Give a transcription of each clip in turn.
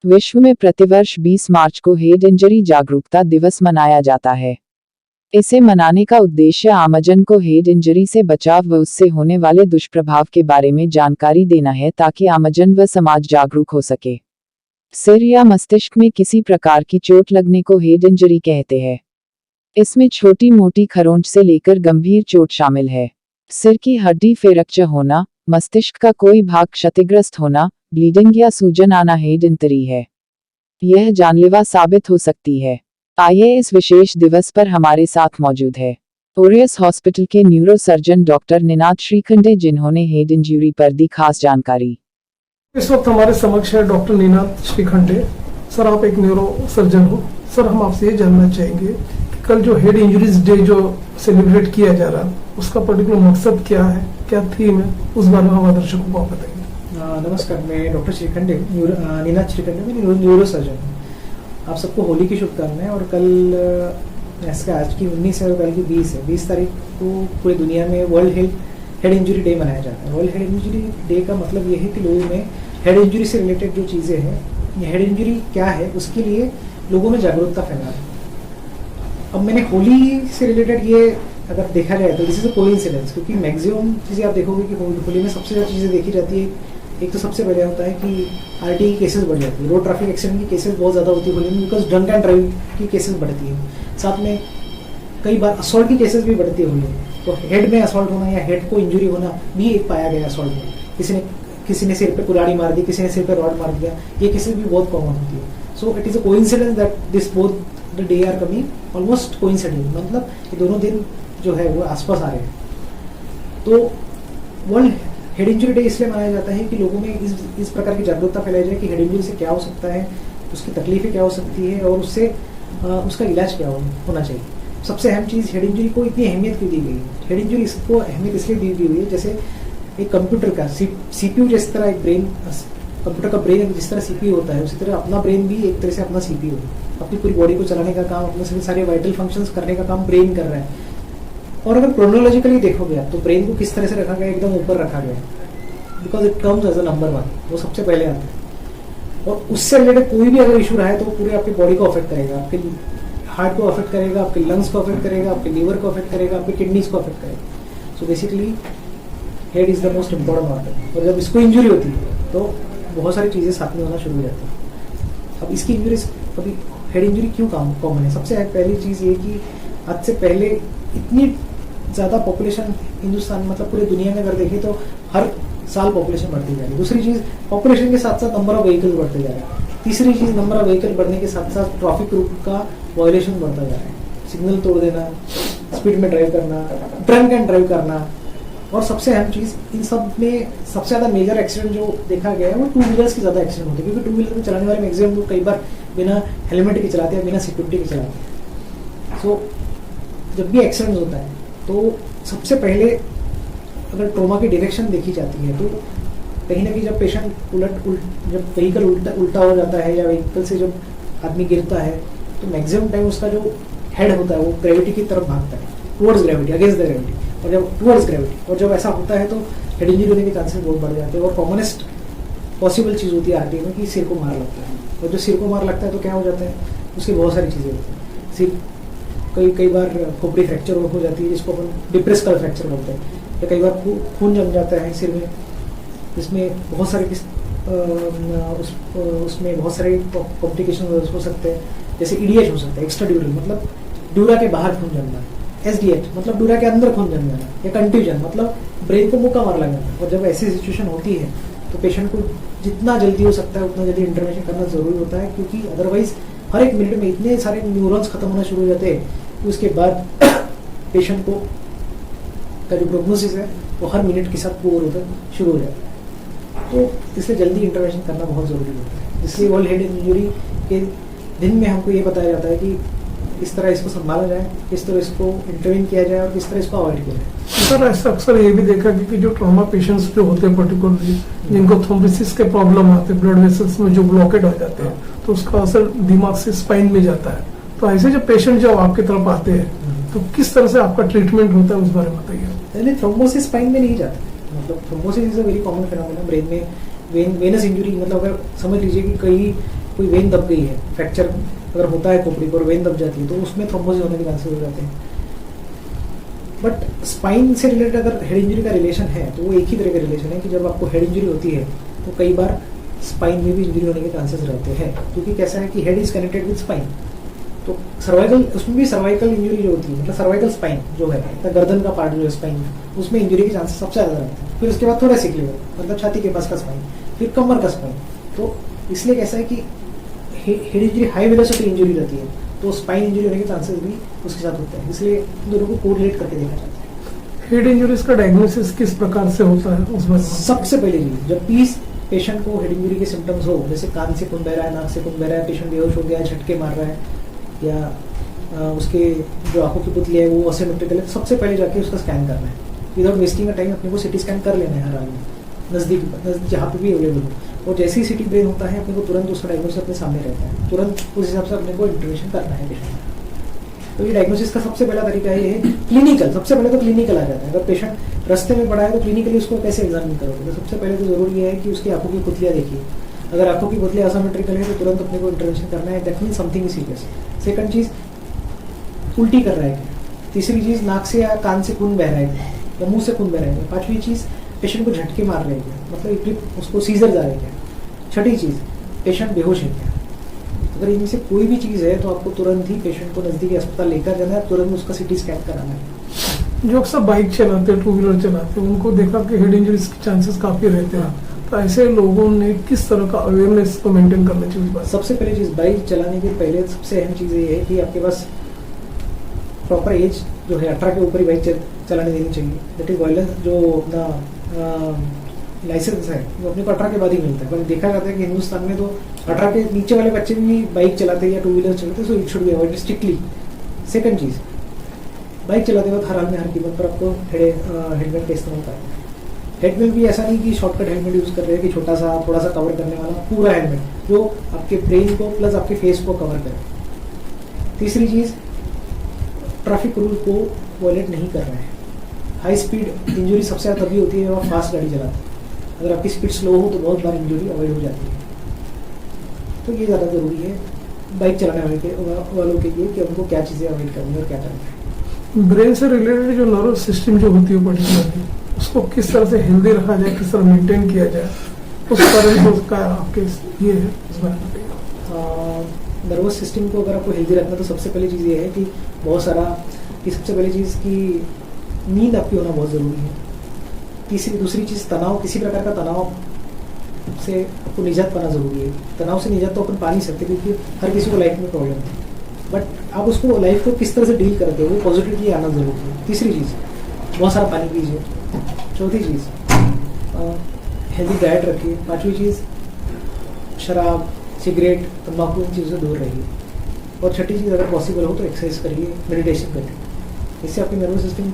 विश्व में प्रतिवर्ष 20 मार्च को हेड इंजरी जागरूकता दिवस मनाया जाता है। इसे मनाने का उद्देश्य आमजन को हेड इंजरी से बचाव व उससे होने वाले दुष्प्रभाव के बारे में जानकारी देना है ताकि आमजन व समाज जागरूक हो सके। सिर या मस्तिष्क में किसी प्रकार की चोट लगने को हेड इंजरी कहते हैं। इसमें छोटी मोटी खरोंच से लेकर गंभीर चोट शामिल है। सिर की हड्डी फ्रैक्चर होना, मस्तिष्क का कोई भाग क्षतिग्रस्त होना, ब्लीडिंग या सूजन आना हेड इंजरी है। यह जानलेवा साबित हो सकती है। आइए इस विशेष दिवस पर हमारे साथ मौजूद है ओरियस हॉस्पिटल के neuro surgeon doctor Ninad Shrikhande, जिन्होंने हेड इंजरी पर दी खास जानकारी। इस वक्त हमारे समक्ष है डॉक्टर निनाद श्रीखंडे। सर, आप एक न्यूरो सर्जन हो। सर, हम आपसे ये जानना चाहेंगे कि कल जो हेड इंजरीज डे जो सेलिब्रेट किया जा रहा है उसका पर्टिकुलर मकसद क्या है, क्या थीम है, उस बारे में हमारे दर्शकों को आप बताइए। नमस्कार, मैं डॉक्टर श्रीखंडे, निनाद श्रीखंडे, मैं न्यूरो सर्जन हूँ। आप सबको होली की शुभकामनाएं। और कल इसका आज की 19 है और कल की 20 है। 20 तारीख को पूरी दुनिया में वर्ल्ड हेड इंजरी डे मनाया जाता है। वर्ल्ड हेड इंजरी डे का मतलब ये है कि लोगों में हेड इंजरी से रिलेटेड जो चीज़ें हैं, हेड इंजरी क्या है उसके लिए लोगों में जागरूकता फैलाना। अब मैंने होली से रिलेटेड ये अगर देखा जाए तो दिस इज अ कोइंसिडेंस, क्योंकि मैक्सिमम चीज़ें आप देखोगे कि होली में सबसे ज़्यादा चीज़ें देखी जाती है। एक तो सबसे पहले होता है कि आरटीआई की केसेस बढ़ जाती है, रोड ट्रैफिक एक्सीडेंट की केसेस बहुत ज़्यादा होती है होली में, बिकॉज ड्रंक एंड ड्राइव की केसेस बढ़ती है। साथ में कई बार असॉल्ट की केसेस भी बढ़ती है होली में। तो हेड में असॉल्ट होना या हेड को इंजरी होना भी एक पाया गया असॉल्ट में। किसी ने सिर पे कुल्हाड़ी मार दी, किसी ने सिर पे रॉड मार दिया, ये केसेस भी बहुत कॉमन होती है। So it is a coincidence that this both the day are coming almost coincident, मतलब ये दोनों दिन जो है वो आसपास आ रहे हैं। तो वर्ल्ड हेड इंजरी डे इसलिए मनाया जाता है कि लोगों में इस प्रकार की जागरूकता फैलाई जाए कि हेड इंजरी से क्या हो सकता है, उसकी तकलीफें क्या हो सकती है और उससे उसका इलाज क्या होना चाहिए। सबसे अहम चीज़, हेड इंजरी को इतनी अहमियत क्यों दी गई है? हेड इंजरी इसको अहमियत इसलिए दी हुई है, जैसे एक कंप्यूटर का सीपीयू जिस तरह एक ब्रेन, कंप्यूटर का ब्रेन जिस तरह सीपीयू होता है, उसी तरह अपना ब्रेन भी एक तरह से अपना सीपीयू है। अपनी पूरी बॉडी को चलाने का काम, अपने सारे वाइटल फंक्शंस करने का काम ब्रेन कर रहा है। और अगर क्रोनोलॉजिकली देखोगे आप तो ब्रेन को किस तरह से रखा गया, एकदम ऊपर रखा गया, because it comes as a number 1, वो सबसे पहले आता है। और उससे रिलेटेड कोई भी अगर इशू रहा है तो वो पूरे आपकी बॉडी को अफेक्ट करेगा, आपके हार्ट को अफेक्ट करेगा, आपके लंग्स को अफेक्ट करेगा, आपके लीवर को अफेक्ट करेगा, आपके किडनीज को अफेक्ट करेगा। So basically head is the most important organ. और जब इसको इंजरी होती है तो बहुत सारी चीज़ें साथ में होना शुरू हो जाती है। अब इसकी इंजरी, अभी हेड इंजरी क्यों कॉमन है? सबसे पहली चीज़ ये कि आज से पहले इतनी ज़्यादा पॉपुलेशन हिंदुस्तान, मतलब पूरी दुनिया में अगर देखें तो हर साल पॉपुलेशन बढ़ती जा रही है। दूसरी चीज़, पॉपुलेशन के साथ साथ नंबर ऑफ व्हीकल्स बढ़ते जा रहे हैं। तीसरी चीज़, नंबर ऑफ व्हीकल बढ़ने के साथ साथ ट्रैफिक रूल का वायलेशन बढ़ता जा रहा है। सिग्नल तोड़ देना, स्पीड में ड्राइव करना, ड्रंक एंड ड्राइव करना। और सबसे अहम चीज़, इन सब में सबसे ज़्यादा मेजर एक्सीडेंट जो देखा गया है वो टू व्हीलर्स की ज़्यादा एक्सीडेंट होते हैं, क्योंकि टू व्हीलर में चलाने वाले मैक्सिमम लोग कई बार बिना हेलमेट के चलाते हैं, बिना सिक्योरिटी के चलाते हैं। सो जब भी एक्सीडेंट होता है तो सबसे पहले अगर ट्रॉमा की डायरेक्शन देखी जाती है तो कहीं ना कहीं जब पेशेंट जब व्हीकल उल्टा हो जाता है या व्हीकल से जब आदमी गिरता है तो मैक्सिमम टाइम उसका जो हेड होता है वो ग्रेविटी की तरफ भागता है, towards gravity, against the gravity. और जब टुवर्ड्स ग्रेविटी, और जब ऐसा होता है तो हेड इंजरी होने के चांसेस बहुत बढ़ जाते हैं। और कॉमनेस्ट पॉसिबल चीज़ होती है आरटीआई में कि सिर को मार लगता है। और जो सिर को मार लगता है तो क्या हो जाता है, उसकी बहुत सारी चीज़ें होती हैं। सिर कई बार खोपड़ी फ्रैक्चर हो जाती है, जिसको अपन डिप्रेस कल फ्रैक्चर बोलते हैं। या कई बार खून जम जाता है सिर में, जिसमें बहुत सारे उसमें बहुत सारे कॉम्प्लिकेशन हो सकते हैं, जैसे ईडीएच हो सकता है, एक्स्ट्रा ड्यूरल मतलब ड्यूरा के बाहर खून जमना, एसडीएच मतलब ड्यूरा के अंदर खून जम जाना, या कंट्यूजन मतलब ब्रेन को मुक्का मार लगना। और जब ऐसी सिचुएशन होती है तो पेशेंट को जितना जल्दी हो सकता है उतना जल्दी इंटरवेंशन करना जरूरी होता है, क्योंकि अदरवाइज हर एक मिनट में इतने सारे न्यूरॉन्स खत्म होना शुरू हो जाते हैं कि उसके बाद पेशेंट को का जो प्रोग्नोसिस है वो हर मिनट के साथ पुअर होता शुरू हो जाता है। तो इसलिए जल्दी इंटरवेंशन करना बहुत ज़रूरी होता है। इसलिए वर्ल्ड हेड इंजरी के दिन में हमको ये बताया जाता है कि किस तरह इसको संभाला जाए, किस तरह इसको इंटरवेन किया जाए और किस तरह इसको अवॉइड किया जाए। सर, ऐसा अक्सर ये भी देखा कि जो ट्रॉमा पेशेंट्स जो होते हैं पर्टिकुलरली, जिनको थ्रोम्बोसिस के प्रॉब्लम आते हैं, ब्लड वेसल्स में जो ब्लॉकेड हो जाते हैं, तो उसका असर दिमाग से स्पाइन में जाता है। तो ऐसे जो पेशेंट जब आपकी तरफ आते हैं तो किस तरह से आपका ट्रीटमेंट होता है, उस बारे में बताइए। पहले थ्रोम्बोसिस स्पाइन में नहीं जाता, मतलब thrombosis is a very common phenomena brain में। वेनस इंजरी, मतलब अगर समझ लीजिए कि कई कोई वेन दब गई है, फ्रैक्चर अगर होता है खोपड़ी पर, वेन दब जाती है तो उसमें थ्रोम्बोसिस होने के चांसेस हो जाते हैं। बट स्पाइन से रिलेटेड अगर हेड इंजरी का रिलेशन है तो वो एक ही तरह का रिलेशन है कि जब आपको हेड इंजरी होती है तो कई बार स्पाइन में भी इंजरी होने के चांसेस रहते हैं, क्योंकि कैसा है कि head is connected with spine. तो सर्वाइकल, उसमें भी सर्वाइकल इंजरी जो होती है, मतलब सर्वाइकल स्पाइन जो है, मतलब गर्दन का पार्ट जो है स्पाइन, उसमें इंजरी के चांसेस सबसे ज़्यादा रहते हैं। फिर उसके बाद थोड़ा सिक लेवल, मतलब छाती के पास का स्पाइन, फिर कमर का स्पाइन। तो इसलिए कैसा है कि head injury high velocity injury रहती है, तो स्पाइन इंजरी होने के चांसेस भी उसके साथ होते हैं। इसलिए इन दोनों को कोरिलेट करके देखा जाता है। हेड इंजरीज का डायग्नोसिस किस प्रकार से होता है उस बारे में? सबसे पहले जी, जब पेशेंट को हेड इंजरी के सिम्टम्स हो, जैसे कान से खून बह रहा है, नाक से खून बह रहा है, पेशेंट बेहोश हो गया है, झटके मार रहा है, या उसके जो आंखों की पुतली है वो असिमेट्रिकल है, तो सबसे पहले जाके उसका स्कैन करना है। विदाउट वेस्टिंग अ टाइम अपने को सिटी स्कैन कर लेना है हर आदमी, नज़दीक जहाँ पे भी अवेलेबल हो। और जैसे ही सिटी ब्रेन होता है अपने को तुरंत उसका डायग्नोसिस अपने सामने रहता है, तुरंत उस हिसाब से अपने को इंटरवेंशन करना है पेशेंट। तो ये डायग्नोसिस का सबसे पहला तरीका ये है क्लिनिकल। सबसे पहले तो क्लिनिकल आ जाता है। अगर पेशेंट रास्ते में पड़ा है तो क्लिनिकली उसको कैसे एग्जामिन करोगे? तो सबसे पहले तो जरूरी है कि उसकी आंखों की पुतलियाँ देखिए। अगर आंखों की पुतलियाँ असिमेट्रिकल है तो तुरंत अपने को इंटरवेंशन करना है, that mean something is serious. Second चीज़, उल्टी कर रहा है क्या? तीसरी चीज़, नाक से या कान से खून बह रहा है क्या, या मुंह से खून बह रहा है क्या? पांचवी चीज़, पेशेंट को झटके मार रहे हैं क्या, मतलब उसको सीजर जा रहे हैं क्या? छठी चीज़, पेशेंट बेहोश है क्या? अगर इनमें से कोई भी चीज़ है तो आपको तुरंत ही पेशेंट को नज़दीकी अस्पताल लेकर जाना है, तुरंत उसका सिटी स्कैन कराना है। जो अक्सर बाइक चलाते हैं, टू व्हीलर चलाते हैं, उनको देखा कि हेड इंजरीज के चांसेस काफ़ी रहते हैं। तो ऐसे लोगों ने किस तरह का अवेयरनेस को मेंटेन करना चाहिए? सबसे पहले चीज़, बाइक चलाने के पहले सबसे अहम चीज़ ये है कि आपके पास प्रॉपर एज जो है 18 के ऊपर ही बाइक चलाने देनी चाहिए। दैट इज वायलेंस जो अपना लाइसेंस है वो अपने को 18 के बाद ही मिलता है। पर देखा जाता है कि हिंदुस्तान में तो 18 के नीचे वाले बच्चे भी बाइक चलाते हैं या टू व्हीलर चलाते हैं, so it should be avoided strictly. Second cheese, bike चलाते वक्त हर हाल में हर कीमत पर आपको हेलमेट का इस्तेमाल करना है। हेलमेट भी ऐसा नहीं कि शॉर्टकट हेलमेट यूज़ कर रहे हैं कि छोटा सा थोड़ा सा कवर करने वाला, पूरा हेलमेट जो आपके ब्रेन को प्लस आपके फेस को कवर करे। तीसरी चीज़, ट्रैफिक रूल को वॉयलेट नहीं कर रहे हैं। हाई स्पीड इंजरी सबसे ज़्यादा तभी होती है जब आप फास्ट गाड़ी चलाते हैं। अगर आपकी स्पीड स्लो हो तो बहुत बार इंजरी अवॉइड हो जाती है। तो ये ज़्यादा ज़रूरी है बाइक चलाने वालों के लिए कि उनको क्या चीज़ें अवॉइड करनी है और क्या करना है। ब्रेन से रिलेटेड जो नर्व सिस्टम जो होती है पर्टिकुलरली, उसको किस तरह से हेल्दी रखा जाए, किस तरह मेंटेन किया जाए, उस तरह से उसका आपके ये है इस बारे में? नर्वस सिस्टम को अगर आपको हेल्दी रखना तो सबसे पहली चीज़ ये है कि सबसे पहली चीज़ की नींद आपकी होना बहुत ज़रूरी है। दूसरी चीज़, तनाव, किसी प्रकार का तनाव से आपको निजात पाना ज़रूरी है। तनाव से निजात तो अपन पा नहीं सकते क्योंकि हर किसी को लाइफ में प्रॉब्लम है, बट आप उसको लाइफ को किस तरह से डील करते हो वो पॉजिटिवली आना ज़रूरी है। तीसरी चीज़, बहुत सारा पानी पीजिए। चौथी चीज़, हेल्दी डाइट रखिए। पाँचवीं चीज़, शराब, सिगरेट, तम्बाकू इन चीज़ों से दूर रहिए। और छठी चीज़, अगर पॉसिबल हो तो एक्सरसाइज करिए, मेडिटेशन करिए। इससे आपकी नर्वस सिस्टम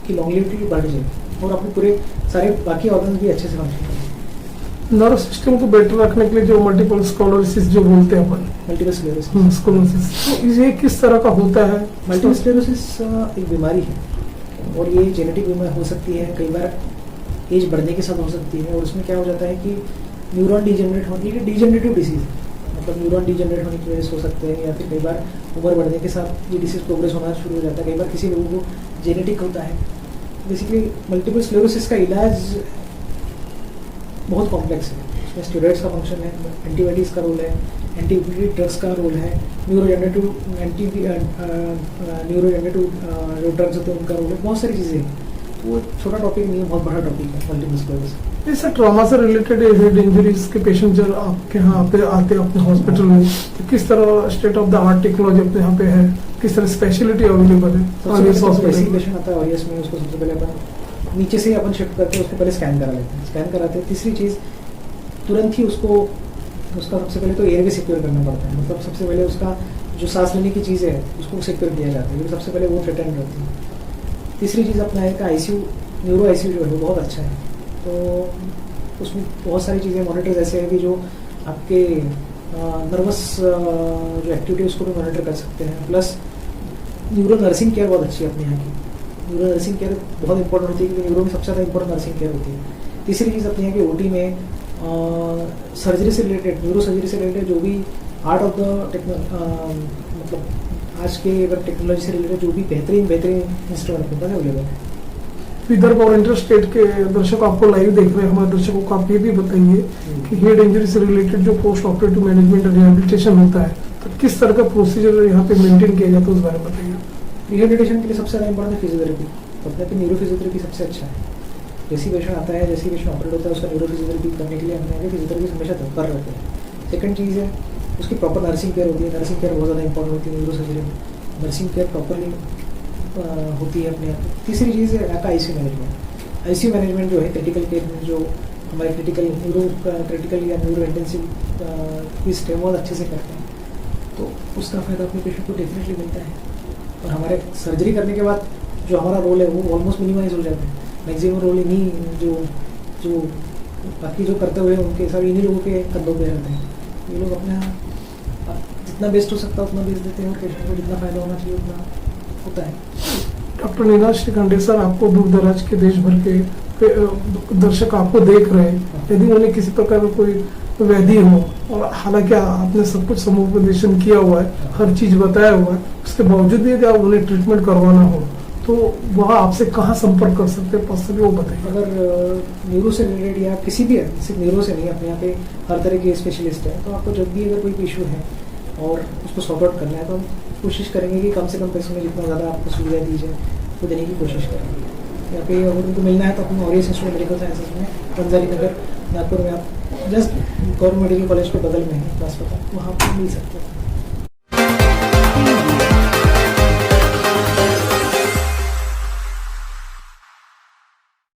की लॉन्गेविटी बढ़ जाएगी और आपके पूरे सारे बाकी ऑर्गन्स भी अच्छे से फंक्शन करेंगे। नर्व सिस्टम को बेटर रखने के लिए जो मल्टीपल स्क्लेरोसिस जो बोलते हैं अपन, मल्टीपल स्क्लेरोसिस, तो ये किस तरह का होता है? मल्टीपल स्क्लेरोसिस एक बीमारी है और ये जेनेटिक बीमारी हो सकती है, कई बार एज बढ़ने के साथ हो सकती है। और उसमें क्या हो जाता है कि न्यूरॉन डिजेनरेट होने की, डिजेनरेटिव डिसीज मतलब न्यूरॉन डिजेनरेट होने की वजह से हो सकते हैं, या फिर कई बार उम्र बढ़ने के साथ ये डिसीज प्रोग्रेस होना शुरू हो जाता है। कई बार किसी लोगों को जेनेटिक होता है। बेसिकली मल्टीपल स्क्लेरोसिस का इलाज बहुत कॉम्प्लेक्स है। उसमें स्टेरॉइड्स का फंक्शन है, एंटीबायोटिक्स का रोल है, एंटीबायोटिक ड्रग्स का रोल है, न्यूरोजेनरेटिव जो ड्रग्स होते हैं उनका रोल है, बहुत सारी चीज़ें हैं। तो वो छोटा टॉपिक नहीं है, बहुत बड़ा टॉपिक है मल्टीपल स्क्लेरोसिस। जैसे ट्रॉमा से रिलेटेड हेड इंजरीज के पेशेंट जब आपके यहाँ पे आते हैं अपने हॉस्पिटल में, तो किस तरह state of the art technology अपने यहाँ पे है, किस तरह स्पेशलिटी अवेलेबल है? पेशेंट आता है ऑरियस में, उसको सबसे पहले अपन नीचे से अपन शिफ्ट करके उसको पहले स्कैन करा लेते हैं, स्कैन कराते हैं। तीसरी चीज़, तुरंत ही उसका सबसे पहले तो एयरवे सिक्योर करना पड़ता है। मतलब सबसे पहले उसका जो सांस लेने की चीज़ है उसको सिक्योर किया जाता है, क्योंकि सबसे पहले वो थ्रेटन रहती है। तीसरी चीज़ अपना है का ICU, न्यूरो ICU जो है वो बहुत अच्छा है। तो उसमें बहुत सारी चीज़ें, मॉनिटर्स ऐसे हैं कि जो आपके नर्वस जो एक्टिविटी उसको भी मॉनिटर कर सकते हैं। प्लस न्यूरो नर्सिंग केयर बहुत अच्छी है अपने यहाँ की। न्यूरो नर्सिंग केयर बहुत इंपॉर्टेंट होती है क्योंकि न्यूरो में सबसे ज़्यादा इंपॉर्टेंट नर्सिंग केयर होती है। तीसरी चीज़ अपने यहाँ की OT में सर्जरी से रिलेटेड, न्यूरो सर्जरी से रिलेटेड जो भी आर्ट ऑफ द मतलब आज के अगर टेक्नोलॉजी से रिलेटेड जो भी बेहतरीन इंस्ट्रूमेंट होता है अवेलेबल है। विदर्भ और इंटरस्टेट के दर्शक आपको लाइव देख रहे हैं, हमारे दर्शकों को आप ये भी बताइए कि हेड इंजरी से रिलेटेड जो पोस्ट ऑपरेटिव मैनेजमेंट रिहेबिलिटेशन होता है तो किस तरह का प्रोसीजर यहाँ पे मेंटेन किया जाता है, उस बारे में बताइए। रिहेबिलिटेशन के लिए सबसे ज़्यादा इंपॉर्टेंट है फिजियोथेरेपी। मतलब कि न्यूरो फिजियोथेरेपी सबसे अच्छा है। जैसी पेशेंट आता है, जैसी पेशेंट ऑपरेट होता है, उसका न्यूरो फिजियोथेरेपी करने के लिए हमने आगे फिजियोथेरेपी हमेशा तत्पर रहते हैं। सेकंड चीज़ है उसकी प्रॉपर नर्सिंग केयर होती है। नर्सिंग केयर बहुत ज़्यादा इंपॉर्टेंट होती है न्यूरो सर्जरी में। नर्सिंग केयर प्रॉपरली होती है अपने आप। तीसरी चीज़ है आपका आईसीयू मैनेजमेंट। आईसीयू मैनेजमेंट जो है क्रिटिकल केयर में जो हमारे क्रिटिकल या न्यूरो इंटेंसिव इस टाइम बहुत अच्छे से करते हैं, तो उसका फ़ायदा अपने पेशेंट को डेफिनेटली मिलता है। और हमारे सर्जरी करने के बाद जो हमारा रोल है वो ऑलमोस्ट मिनिमाइज हो जाता है। मैक्सिमम रोल इन्हीं जो बाकी जो करते हुए उनके सब इन्हीं लोगों के कंधों पे रहते हैं। ये लोग अपना जितना बेस्ट हो सकता है उतना बेस्ट देते हैं और पेशेंट को जितना फायदा होना चाहिए उतना होता है। डॉक्टर नीनाद श्रीखंडे सर, आपको दूर दराज के देश भर के दर्शक आपको देख रहे हैं, यदि उन्हें किसी प्रकार का कोई व्याधि हो और हालांकि आपने सब कुछ समुपदेशन किया हुआ है, हर चीज बताया हुआ है, उसके बावजूद भी यदि उन्हें ट्रीटमेंट करवाना हो तो वह आपसे कहाँ संपर्क कर सकते हैं पर्सनली, वो बताइए। अगर न्यूरो से रिलेटेड या किसी भी सिर्फ न्यूरो से नहीं, अपने यहाँ पे हर तरह के स्पेशलिस्ट है, तो आपको जब भी अगर कोई इशू है और उसको सॉर्ट आउट करना है तो हम कोशिश करेंगे कि कम से कम पैसों में जितना ज़्यादा आपको सुविधा दी जाए वो देने की कोशिश करेंगे। यहाँ पे अगर उनको मिलना है तो अपने ऑरियस इंस्टीट्यूट मेडिकल साइंसेज में बंजारी नगर नागपुर में आप जस्ट गवर्नमेंट मेडिकल कॉलेज के बगल में है अस्पताल, वहाँ पर मिल सकते हैं।